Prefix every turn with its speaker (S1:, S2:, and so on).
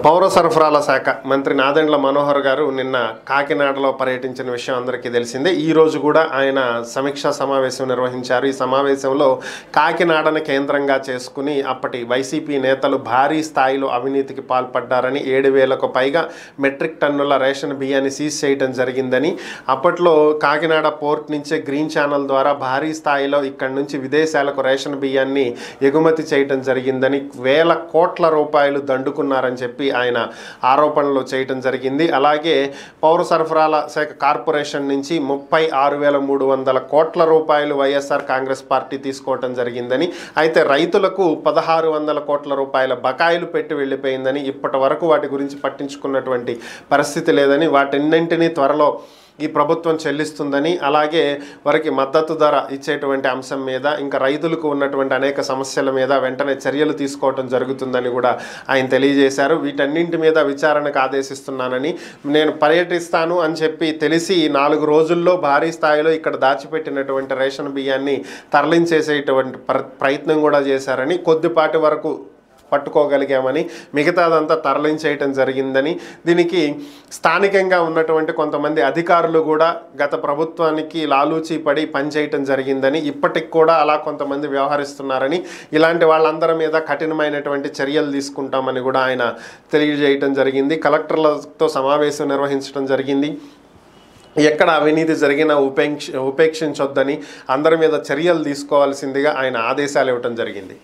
S1: పౌర సరఫరాల శాఖ మంత్రి నాదెండ్ల మనోహర్ గారు నిన్న కాకినాడలో పర్యటించిన విషయం అందరికీ తెలిసిందే. ఈ రోజు కూడా ఆయన సమీక్షా సమావేశం నిర్వహించారు. ఈ సమావేశంలో కాకినాడను కేంద్రంగా చేసుకుని అప్పటి వైసీపీ నేతలు భారీ స్థాయిలో అవినీతికి పాల్పడ్డారని, 7,000కు పైగా మెట్రిక్ టన్నుల రేషన్ బియ్యాన్ని సీజ్ చేయడం జరిగిందని, అప్పట్లో కాకినాడ పోర్ట్ నుంచే గ్రీన్ ఛానల్ ద్వారా భారీ స్థాయిలో ఇక్కడి నుంచి విదేశాలకు రేషన్ బియ్యాన్ని ఎగుమతి చేయడం జరిగిందని, వేల కోట్ల రూపాయలు దండుకున్నారని చెప్పి ఆయన ఆరోపణలు చేయడం జరిగింది. అలాగే పౌర సరఫరాల శాఖ కార్పొరేషన్ నుంచి 36,300 కోట్ల రూపాయలు వైఎస్ఆర్ కాంగ్రెస్ పార్టీ తీసుకోవటం జరిగిందని, అయితే రైతులకు 1,600 కోట్ల రూపాయల బకాయిలు పెట్టి వెళ్ళిపోయిందని, ఇప్పటి వరకు వాటి గురించి పట్టించుకున్నటువంటి పరిస్థితి లేదని, వాటన్నింటినీ త్వరలో ఈ ప్రభుత్వం చెల్లిస్తుందని, అలాగే వారికి మద్దతు ధర ఇచ్చేటువంటి అంశం మీద, ఇంకా రైతులకు ఉన్నటువంటి అనేక సమస్యల మీద వెంటనే చర్యలు తీసుకోవటం జరుగుతుందని కూడా ఆయన తెలియజేశారు. వీటన్నింటి మీద విచారణకు ఆదేశిస్తున్నానని, నేను పర్యటిస్తాను అని చెప్పి తెలిసి 4 రోజుల్లో భారీ స్థాయిలో ఇక్కడ దాచిపెట్టినటువంటి రేషన్ బియ్యాన్ని తరలించేసేటువంటి ప్రయత్నం కూడా చేశారని, కొద్దిపాటి వరకు పట్టుకోగలిగామని, మిగతాదంతా తరలించేయటం జరిగిందని, దీనికి స్థానికంగా ఉన్నటువంటి కొంతమంది అధికారులు కూడా గత ప్రభుత్వానికి లాలూచీ పడి పనిచేయటం జరిగిందని, ఇప్పటికి కూడా అలా కొంతమంది వ్యవహరిస్తున్నారని, ఇలాంటి వాళ్ళందరి మీద కఠినమైనటువంటి చర్యలు తీసుకుంటామని కూడా ఆయన తెలియజేయటం జరిగింది. కలెక్టర్లతో సమావేశం నిర్వహించడం జరిగింది. ఎక్కడ అవినీతి జరిగినా ఉపేక్షించొద్దని, అందరి మీద చర్యలు తీసుకోవాల్సిందిగా ఆయన ఆదేశాలు ఇవ్వటం జరిగింది.